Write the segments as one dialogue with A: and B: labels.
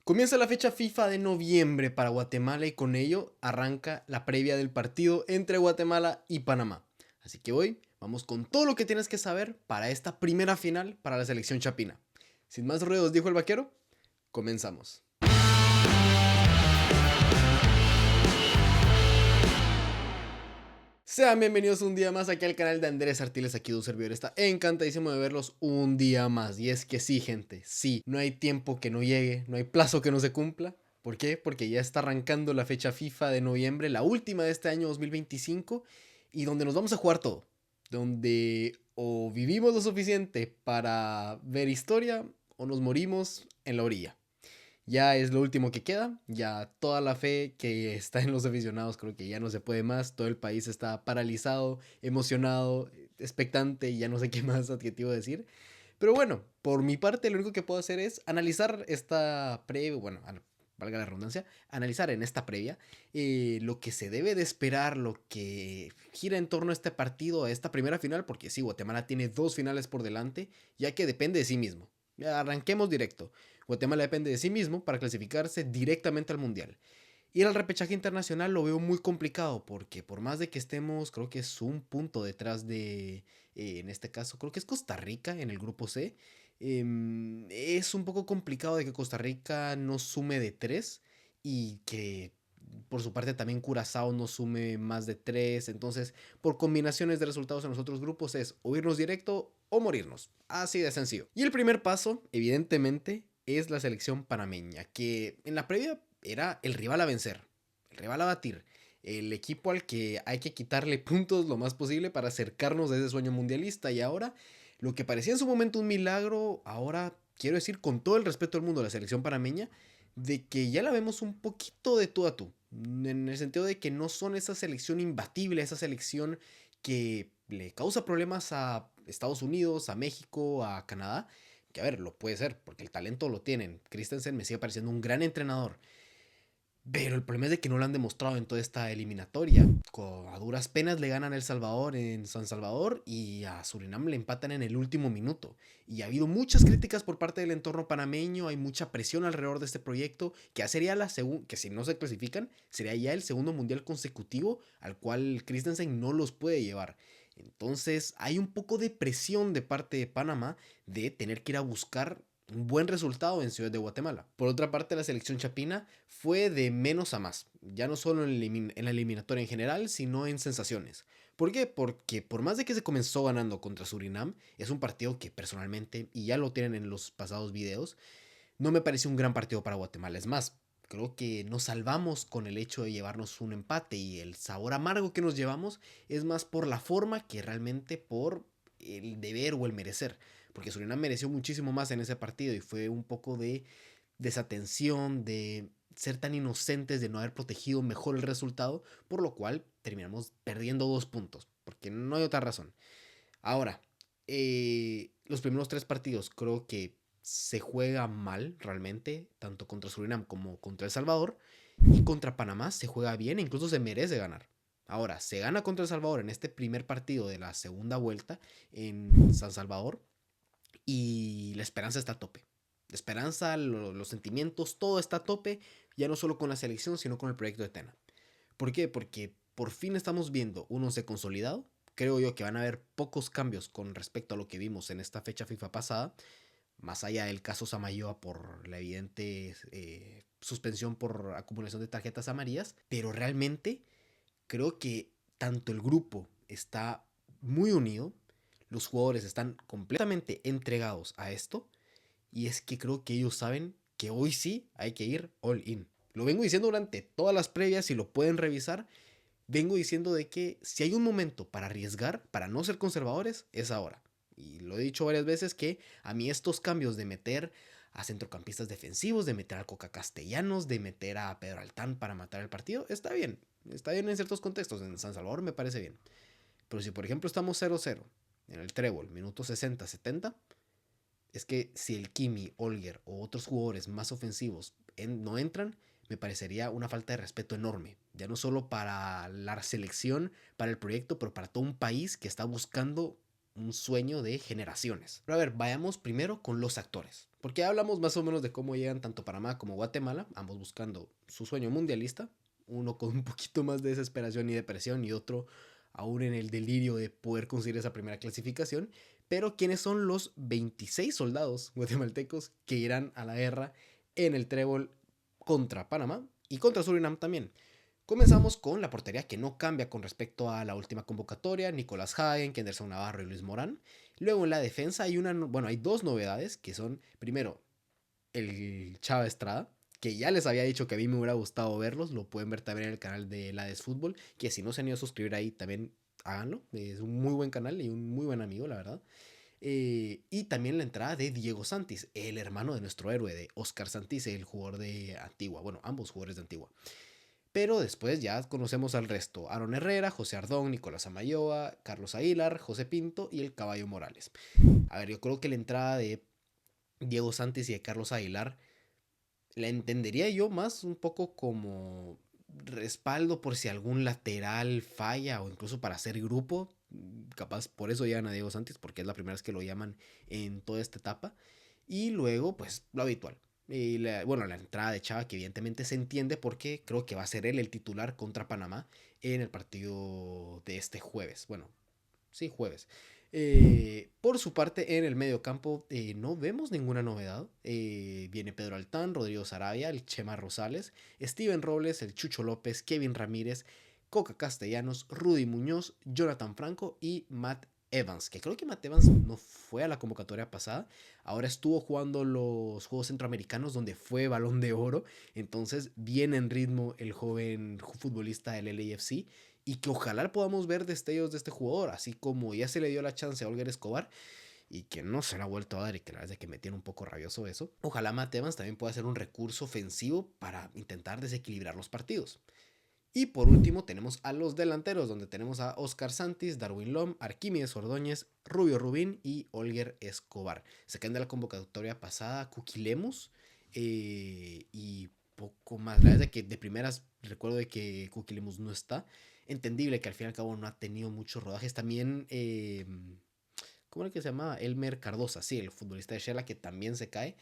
A: Comienza la fecha FIFA de noviembre para Guatemala y con ello arranca la previa del partido entre Guatemala y Panamá. Así que hoy vamos con todo lo que tienes que saber para esta primera final para la selección chapina. Sin más ruidos, dijo el vaquero, comenzamos. Sean bienvenidos un día más aquí al canal de Andrés Artiles, aquí de un servidor. Está encantadísimo de verlos un día más. Y es que sí, gente, sí, no hay tiempo que no llegue, no hay plazo que no se cumpla. ¿Por qué? Porque ya está arrancando la fecha FIFA de noviembre, la última de este año 2025, y donde nos vamos a jugar todo. Donde o vivimos lo suficiente para ver historia o nos morimos en la orilla. Ya es lo último que queda, ya toda la fe que está en los aficionados creo que ya no se puede más, todo el país está paralizado, emocionado, expectante y ya no sé qué más adjetivo decir. Pero bueno, por mi parte lo único que puedo hacer es analizar esta previa, bueno, valga la redundancia, analizar en esta previa lo que se debe de esperar, lo que gira en torno a este partido, a esta primera final, porque sí, Guatemala tiene dos finales por delante, ya que depende de sí mismo. Ya arranquemos directo. Guatemala depende de sí mismo para clasificarse directamente al Mundial. Ir al repechaje internacional lo veo muy complicado porque por más de que estemos, creo que es un punto detrás de, en este caso, creo que es Costa Rica en el grupo C. Es un poco complicado de que Costa Rica no sume de 3 y que por su parte también Curazao no sume más de 3. Entonces, por combinaciones de resultados en los otros grupos es o irnos directo o morirnos. Así de sencillo. Y el primer paso, evidentemente, es la selección panameña, que en la previa era el rival a vencer, el rival a batir, el equipo al que hay que quitarle puntos lo más posible para acercarnos a ese sueño mundialista. Y ahora, lo que parecía en su momento un milagro, ahora quiero decir con todo el respeto del mundo a la selección panameña, de que ya la vemos un poquito de tú a tú. En el sentido de que no son esa selección imbatible, esa selección que le causa problemas a Estados Unidos, a México, a Canadá. Que a ver, lo puede ser, porque el talento lo tienen. Christensen me sigue pareciendo un gran entrenador. Pero el problema es de que no lo han demostrado en toda esta eliminatoria. A duras penas le ganan a El Salvador en San Salvador y a Surinam le empatan en el último minuto. Y ha habido muchas críticas por parte del entorno panameño, hay mucha presión alrededor de este proyecto, que ya sería que si no se clasifican, sería ya el segundo mundial consecutivo al cual Christensen no los puede llevar. Entonces hay un poco de presión de parte de Panamá de tener que ir a buscar un buen resultado en Ciudad de Guatemala. Por otra parte, la selección chapina fue de menos a más, ya no solo en la eliminatoria en general, sino en sensaciones. ¿Por qué? Porque por más de que se comenzó ganando contra Surinam, es un partido que personalmente, y ya lo tienen en los pasados videos, no me parece un gran partido para Guatemala. Es más, creo que nos salvamos con el hecho de llevarnos un empate y el sabor amargo que nos llevamos es más por la forma que realmente por el deber o el merecer. Porque Surinam mereció muchísimo más en ese partido y fue un poco de desatención, de ser tan inocentes, de no haber protegido mejor el resultado, por lo cual terminamos perdiendo 2 puntos, porque no hay otra razón. Ahora, los primeros 3 partidos creo que se juega mal realmente, tanto contra Surinam como contra El Salvador, y contra Panamá se juega bien e incluso se merece ganar. Ahora, se gana contra El Salvador en este primer partido de la segunda vuelta en San Salvador y la esperanza está a tope. La esperanza, los sentimientos, todo está a tope, ya no solo con la selección, sino con el proyecto de Tena. ¿Por qué? Porque por fin estamos viendo un once consolidado. Creo yo que van a haber pocos cambios con respecto a lo que vimos en esta fecha FIFA pasada, más allá del caso Samayoa por la evidente suspensión por acumulación de tarjetas amarillas, pero realmente creo que tanto el grupo está muy unido, los jugadores están completamente entregados a esto, y es que creo que ellos saben que hoy sí hay que ir all in. Lo vengo diciendo durante todas las previas y lo pueden revisar. Vengo diciendo de que si hay un momento para arriesgar, para no ser conservadores, es ahora. Y lo he dicho varias veces que a mí estos cambios de meter a centrocampistas defensivos, de meter a Coca Castellanos, de meter a Pedro Altán para matar el partido, está bien. Está bien en ciertos contextos. En San Salvador me parece bien. Pero si por ejemplo estamos 0-0 en el trébol, minutos 60-70, es que si el Kimi, Olger o otros jugadores más ofensivos no entran, me parecería una falta de respeto enorme. Ya no solo para la selección, para el proyecto, pero para todo un país que está buscando un sueño de generaciones. Pero a ver, vayamos primero con los actores. Porque hablamos más o menos de cómo llegan tanto Panamá como Guatemala, ambos buscando su sueño mundialista, uno con un poquito más de desesperación y depresión y otro aún en el delirio de poder conseguir esa primera clasificación. Pero ¿quiénes son los 26 soldados guatemaltecos que irán a la guerra en el trébol contra Panamá y contra Surinam también? Comenzamos con la portería que no cambia con respecto a la última convocatoria, Nicolás Hagen, Kenderson Navarro y Luis Morán. Luego en la defensa hay dos novedades que son, primero, el Chava Estrada, que ya les había dicho que a mí me hubiera gustado verlos, lo pueden ver también en el canal de Lades Fútbol, que si no se han ido a suscribir ahí también háganlo, es un muy buen canal y un muy buen amigo, la verdad. Y también la entrada de Diego Santis, el hermano de nuestro héroe, de Oscar Santis, el jugador de Antigua, bueno, ambos jugadores de Antigua. Pero después ya conocemos al resto: Aaron Herrera, José Ardón, Nicolás Amayoa, Carlos Aguilar, José Pinto y el Caballo Morales. A ver, yo creo que la entrada de Diego Santis y de Carlos Aguilar la entendería yo más un poco como respaldo por si algún lateral falla o incluso para hacer grupo. Capaz por eso llegan a Diego Santis, porque es la primera vez que lo llaman en toda esta etapa. Y luego, pues lo habitual. Y bueno, la entrada de Chava, que evidentemente se entiende porque creo que va a ser él el titular contra Panamá en el partido de este jueves. Bueno, sí, jueves. Por su parte, en el medio campo no vemos ninguna novedad. Viene Pedro Altán, Rodrigo Sarabia, el Chema Rosales, Steven Robles, el Chucho López, Kevin Ramírez, Coca Castellanos, Rudy Muñoz, Jonathan Franco y Matt Evans, que creo que Matt Evans no fue a la convocatoria pasada, ahora estuvo jugando los Juegos Centroamericanos donde fue Balón de Oro, entonces viene en ritmo el joven futbolista del LAFC y que ojalá podamos ver destellos de este jugador, así como ya se le dio la chance a Olger Escobar y que no se la ha vuelto a dar y que la verdad es que me tiene un poco rabioso eso. Ojalá Matt Evans también pueda ser un recurso ofensivo para intentar desequilibrar los partidos. Y por último tenemos a los delanteros, donde tenemos a Oscar Santis, Darwin Lom, Arquímedes Ordóñez, Rubio Rubín y Olger Escobar. Se caen de la convocatoria pasada Cookie Lemus y poco más. La verdad es que de primeras recuerdo de que Cookie Lemus no está. Entendible que al fin y al cabo no ha tenido muchos rodajes. También, ¿cómo era que se llama? Elmer Cardosa, sí, el futbolista de Shela que también se cae.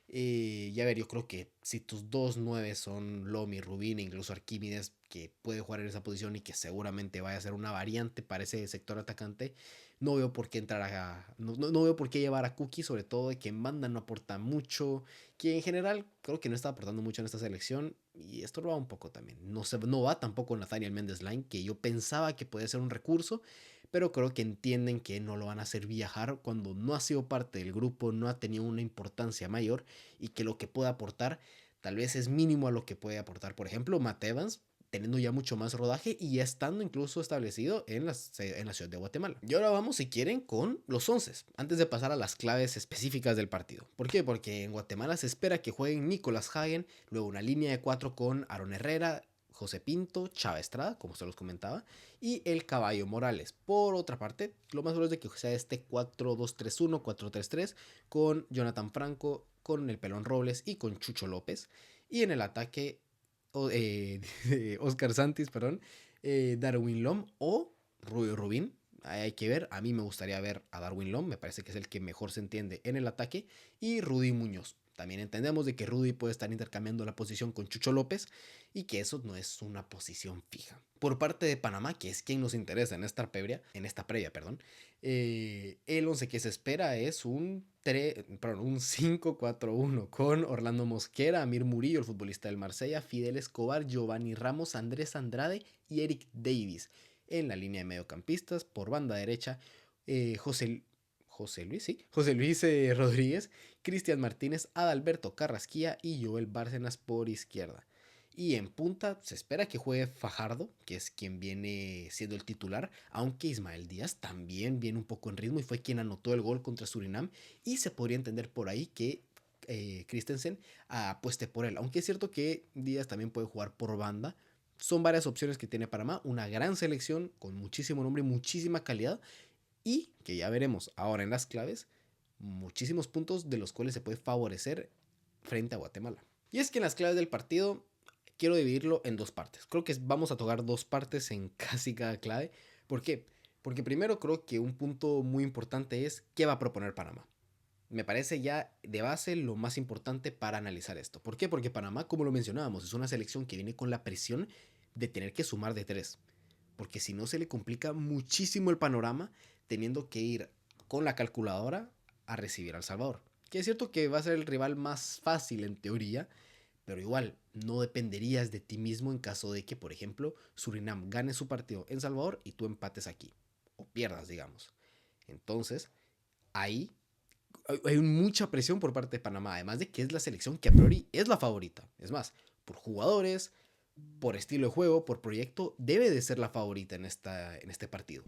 A: Ya ver, yo creo que si tus dos nueve son Lomi, Rubín e incluso Arquímedes, que puede jugar en esa posición y que seguramente vaya a ser una variante para ese sector atacante, no veo por qué entrar no veo por qué llevar a Cookie, sobre todo de que en banda no aporta mucho, que en general creo que no está aportando mucho en esta selección y esto lo va un poco también. No va tampoco Nathaniel Méndez Line, que yo pensaba que podía ser un recurso, pero creo que entienden que no lo van a hacer viajar cuando no ha sido parte del grupo, no ha tenido una importancia mayor y que lo que puede aportar tal vez es mínimo a lo que puede aportar, por ejemplo, Matt Evans, teniendo ya mucho más rodaje y ya estando incluso establecido en la ciudad de Guatemala. Y ahora vamos, si quieren, con los 11, antes de pasar a las claves específicas del partido. ¿Por qué? Porque en Guatemala se espera que jueguen Nicolás Hagen, luego una línea de 4 con Aaron Herrera, José Pinto, Chava Estrada, como se los comentaba, y el Caballo Morales. Por otra parte, lo más probable es de que sea este 4-2-3-1, 4-3-3, con Jonathan Franco, con el Pelón Robles y con Chucho López. Y en el ataque, Oscar Santis, perdón, Darwin Lom o Rubio Rubín. Ahí hay que ver, a mí me gustaría ver a Darwin Lom, me parece que es el que mejor se entiende en el ataque, y Rudy Muñoz. También entendemos de que Rudy puede estar intercambiando la posición con Chucho López y que eso no es una posición fija. Por parte de Panamá, que es quien nos interesa en esta previa, perdón, el 11 que se espera es un 5-4-1 con Orlando Mosquera, Amir Murillo, el futbolista del Marsella, Fidel Escobar, Giovanni Ramos, Andrés Andrade y Eric Davis. En la línea de mediocampistas, por banda derecha, José Luis, sí, José Luis Rodríguez, Cristian Martínez, Adalberto Carrasquilla y Joel Bárcenas por izquierda. Y en punta se espera que juegue Fajardo, que es quien viene siendo el titular, aunque Ismael Díaz también viene un poco en ritmo y fue quien anotó el gol contra Surinam. Y se podría entender por ahí que Christensen apueste por él, aunque es cierto que Díaz también puede jugar por banda. Son varias opciones que tiene Panamá, una gran selección con muchísimo nombre y muchísima calidad, y que ya veremos ahora en las claves, muchísimos puntos de los cuales se puede favorecer frente a Guatemala. Y es que en las claves del partido quiero dividirlo en dos partes. Creo que vamos a tocar dos partes en casi cada clave. ¿Por qué? Porque primero creo que un punto muy importante es qué va a proponer Panamá. Me parece ya de base lo más importante para analizar esto. ¿Por qué? Porque Panamá, como lo mencionábamos, es una selección que viene con la presión de tener que sumar de tres. Porque si no se le complica muchísimo el panorama teniendo que ir con la calculadora a recibir a El Salvador. Que es cierto que va a ser el rival más fácil en teoría, pero igual no dependerías de ti mismo en caso de que, por ejemplo, Surinam gane su partido en Salvador y tú empates aquí. O pierdas, digamos. Entonces, ahí hay mucha presión por parte de Panamá, además de que es la selección que a priori es la favorita. Es más, por jugadores, por estilo de juego, por proyecto, debe de ser la favorita en este partido.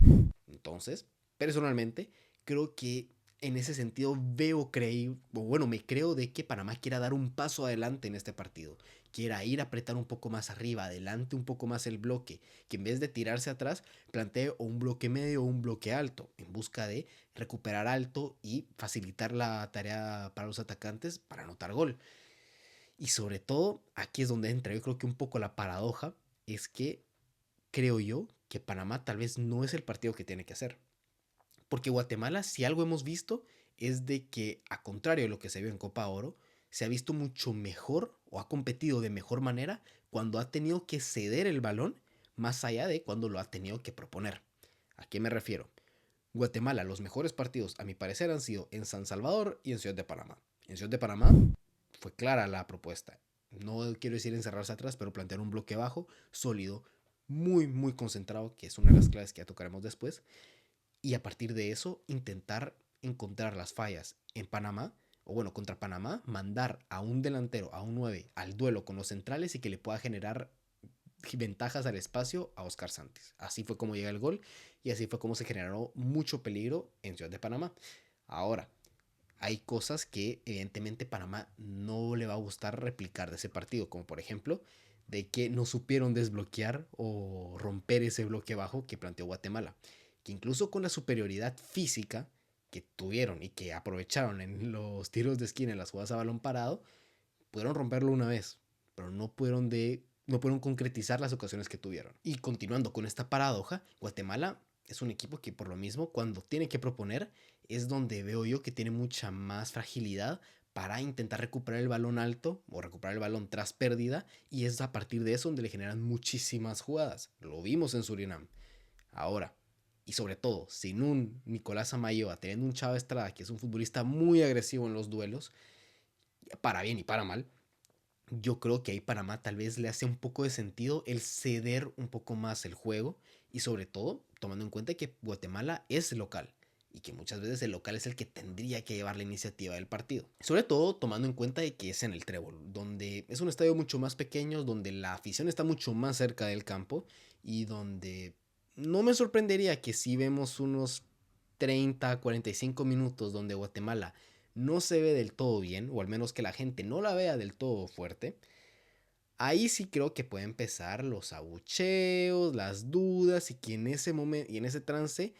A: Entonces, personalmente, creo que en ese sentido me creo de que Panamá quiera dar un paso adelante en este partido. Quiera ir a apretar un poco más arriba, adelante un poco más el bloque, que en vez de tirarse atrás, plantee o un bloque medio o un bloque alto, en busca de recuperar alto y facilitar la tarea para los atacantes para anotar gol. Y sobre todo, aquí es donde entra yo creo que un poco la paradoja, es que creo yo que Panamá tal vez no es el partido que tiene que hacer. Porque Guatemala, si algo hemos visto, es de que, a contrario de lo que se vio en Copa Oro, se ha visto mucho mejor o ha competido de mejor manera cuando ha tenido que ceder el balón más allá de cuando lo ha tenido que proponer. ¿A qué me refiero? Guatemala, los mejores partidos, a mi parecer, han sido en San Salvador y en Ciudad de Panamá. En Ciudad de Panamá fue clara la propuesta. No quiero decir encerrarse atrás, pero plantear un bloque bajo, sólido, muy, muy concentrado, que es una de las claves que ya tocaremos después. Y a partir de eso, intentar encontrar las fallas en Panamá, o bueno, contra Panamá, mandar a un delantero, a un 9 al duelo con los centrales y que le pueda generar ventajas al espacio a Oscar Santos. Así fue como llega el gol y así fue como se generó mucho peligro en Ciudad de Panamá. Ahora, hay cosas que evidentemente Panamá no le va a gustar replicar de ese partido, como por ejemplo de que no supieron desbloquear o romper ese bloque bajo que planteó Guatemala, que incluso con la superioridad física que tuvieron y que aprovecharon en los tiros de esquina, en las jugadas a balón parado, pudieron romperlo una vez, pero no pudieron concretizar las ocasiones que tuvieron. Y continuando con esta paradoja, Guatemala es un equipo que por lo mismo cuando tiene que proponer es donde veo yo que tiene mucha más fragilidad para intentar recuperar el balón alto o recuperar el balón tras pérdida, y es a partir de eso donde le generan muchísimas jugadas. Lo vimos en Surinam. Ahora, y sobre todo, sin un Nicolás Amayoa, teniendo un Chava Estrada, que es un futbolista muy agresivo en los duelos, para bien y para mal, yo creo que ahí Panamá tal vez le hace un poco de sentido el ceder un poco más el juego, y sobre todo tomando en cuenta que Guatemala es local y que muchas veces el local es el que tendría que llevar la iniciativa del partido. Sobre todo tomando en cuenta de que es en el Trébol, donde es un estadio mucho más pequeño, donde la afición está mucho más cerca del campo y donde no me sorprendería que si vemos unos 30 a 45 minutos donde Guatemala no se ve del todo bien, o al menos que la gente no la vea del todo fuerte, ahí sí creo que puede empezar los abucheos, las dudas, y que en ese momento y en ese trance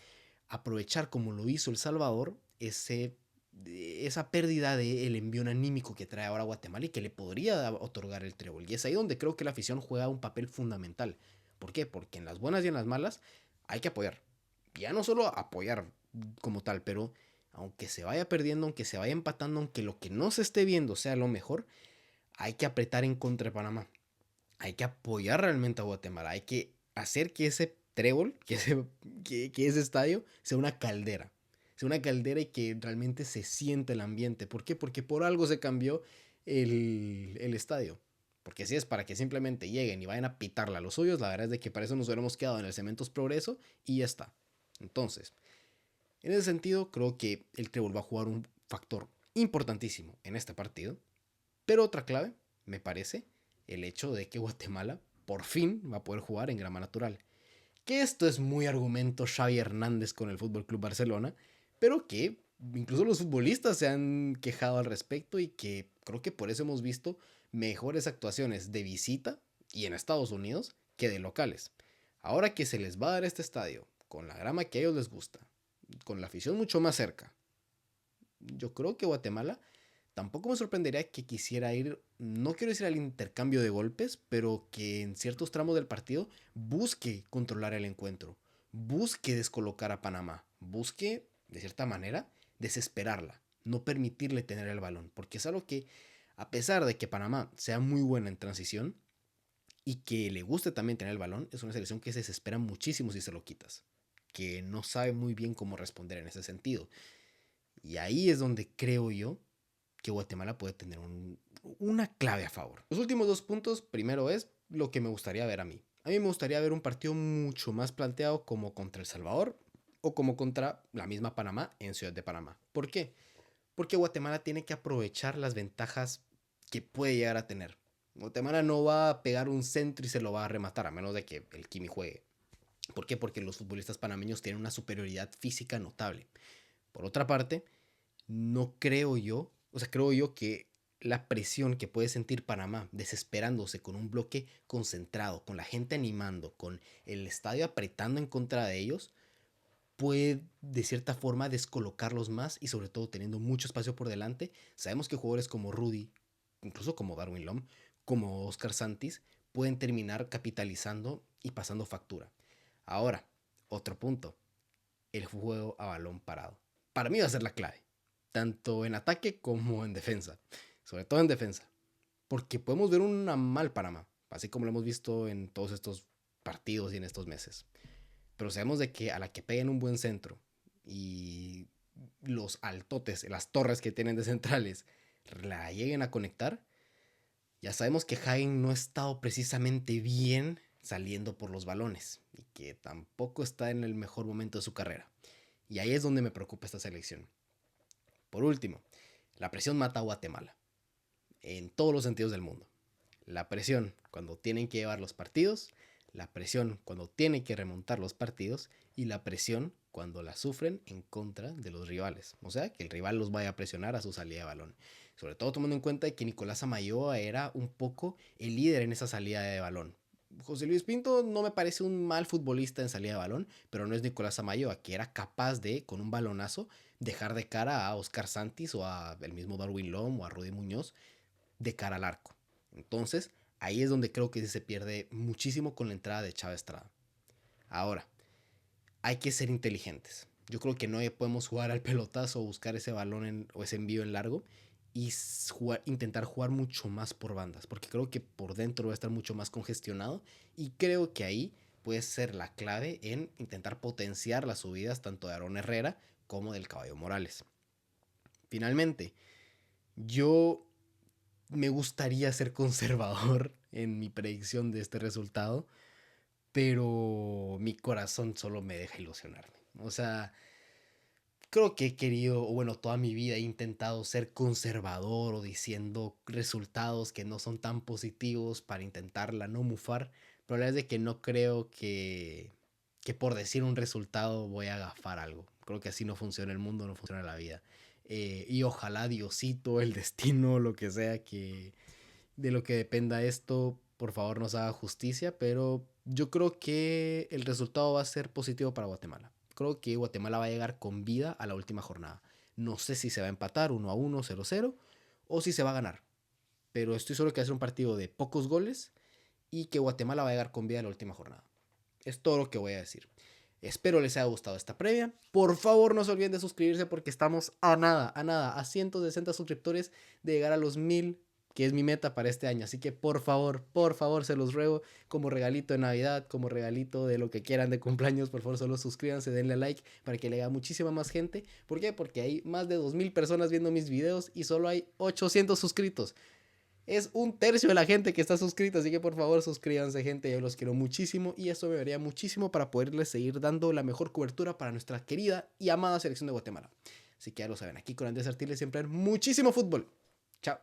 A: aprovechar como lo hizo El Salvador esa pérdida del envío anímico que trae ahora Guatemala y que le podría otorgar el trébol. Y es ahí donde creo que la afición juega un papel fundamental. ¿Por qué? Porque en las buenas y en las malas hay que apoyar. Ya no solo apoyar como tal, pero aunque se vaya perdiendo, aunque se vaya empatando, aunque lo que no se esté viendo sea lo mejor, hay que apretar en contra de Panamá. Hay que apoyar realmente a Guatemala. Hay que hacer que ese trébol, que ese estadio sea una caldera. Sea una caldera y que realmente se sienta el ambiente. ¿Por qué? Porque por algo se cambió el estadio. Porque si es para que simplemente lleguen y vayan a pitarla a los suyos, la verdad es de que para eso nos hubiéramos quedado en el Cementos Progreso y ya está. Entonces, en ese sentido, creo que el trébol va a jugar un factor importantísimo en este partido. Pero otra clave, me parece, el hecho de que Guatemala por fin va a poder jugar en grama natural. Que esto es muy argumento Xavi Hernández con el Fútbol Club Barcelona, pero que incluso los futbolistas se han quejado al respecto, y que creo que por eso hemos visto mejores actuaciones de visita y en Estados Unidos que de locales. Ahora que se les va a dar este estadio con la grama que a ellos les gusta, con la afición mucho más cerca, yo creo que Guatemala tampoco me sorprendería que quisiera ir, no quiero decir al intercambio de golpes, pero que en ciertos tramos del partido busque controlar el encuentro. busque descolocar a Panamá, busque, de cierta manera, desesperarla, no permitirle tener el balón, porque es algo que, a pesar de que Panamá sea muy buena en transición y que le guste también tener el balón, es una selección que se desespera muchísimo si se lo quitas, que no sabe muy bien cómo responder en ese sentido. Y ahí es donde creo yo que Guatemala puede tener una clave a favor. Los últimos dos puntos, primero es lo que me gustaría ver a mí. A mí me gustaría ver un partido mucho más planteado como contra El Salvador o como contra la misma Panamá en Ciudad de Panamá. ¿Por qué? Porque Guatemala tiene que aprovechar las ventajas que puede llegar a tener. Guatemala no va a pegar un centro y se lo va a rematar, a menos de que el Kimi juegue. ¿Por qué? Porque los futbolistas panameños tienen una superioridad física notable. Por otra parte, no creo yo, o sea, creo yo que la presión que puede sentir Panamá desesperándose con un bloque concentrado, con la gente animando, con el estadio apretando en contra de ellos, puede de cierta forma descolocarlos más y sobre todo teniendo mucho espacio por delante. Sabemos que jugadores como Rudy, incluso como Darwin Lom, como Oscar Santis, pueden terminar capitalizando y pasando factura. Ahora, otro punto, el juego a balón parado. Para mí va a ser la clave, tanto en ataque como en defensa, sobre todo en defensa, porque podemos ver una mal Panamá, así como lo hemos visto en todos estos partidos y en estos meses. Pero sabemos de que a la que peguen un buen centro y los altotes, las torres que tienen de centrales, la lleguen a conectar, ya sabemos que Hagen no ha estado precisamente bien saliendo por los balones y que tampoco está en el mejor momento de su carrera. Y ahí es donde me preocupa esta selección. Por último, la presión mata a Guatemala en todos los sentidos del mundo. La presión cuando tienen que llevar los partidos, la presión cuando tienen que remontar los partidos y la presión cuando la sufren en contra de los rivales. O sea, que el rival los vaya a presionar a su salida de balón. Sobre todo tomando en cuenta que Nicolás Amayoa era un poco el líder en esa salida de balón. José Luis Pinto no me parece un mal futbolista en salida de balón, pero no es Nicolás Amayoa, que era capaz de, con un balonazo, dejar de cara a Oscar Santis o a el mismo Darwin Lom o a Rudy Muñoz de cara al arco. Entonces, ahí es donde creo que se pierde muchísimo con la entrada de Chávez Estrada. Ahora, hay que ser inteligentes. Yo creo que no podemos jugar al pelotazo o buscar ese balón o ese envío en largo y intentar jugar mucho más por bandas, porque creo que por dentro va a estar mucho más congestionado y creo que ahí puede ser la clave en intentar potenciar las subidas tanto de Aaron Herrera como del Caballo Morales. Finalmente, yo me gustaría ser conservador en mi predicción de este resultado, pero mi corazón solo me deja ilusionarme. O sea, creo que he querido, o bueno, toda mi vida he intentado ser conservador o diciendo resultados que no son tan positivos para intentarla no mufar, pero la verdad es de que no creo que por decir un resultado voy a agafar algo. Creo que así no funciona el mundo, no funciona la vida. Y ojalá Diosito, el destino, lo que sea que de lo que dependa esto, por favor nos haga justicia, pero yo creo que el resultado va a ser positivo para Guatemala. Creo que Guatemala va a llegar con vida a la última jornada. No sé si se va a empatar 1-1, 0-0 o si se va a ganar, pero estoy seguro que va a ser un partido de pocos goles y que Guatemala va a llegar con vida a la última jornada. Es todo lo que voy a decir. Espero les haya gustado esta previa. Por favor, no se olviden de suscribirse porque estamos a 160 suscriptores de llegar a los 1000, que es mi meta para este año. Así que por favor, se los ruego, como regalito de Navidad, como regalito de lo que quieran de cumpleaños, por favor, solo suscríbanse, denle like para que le haga muchísima más gente. ¿Por qué? Porque hay más de 2000 personas viendo mis videos y solo hay 800 suscritos. Es un tercio de la gente que está suscrita, así que por favor suscríbanse, gente, yo los quiero muchísimo y eso me daría muchísimo para poderles seguir dando la mejor cobertura para nuestra querida y amada selección de Guatemala. Así que ya lo saben, aquí con Andrés Artiles siempre hay muchísimo fútbol. Chao.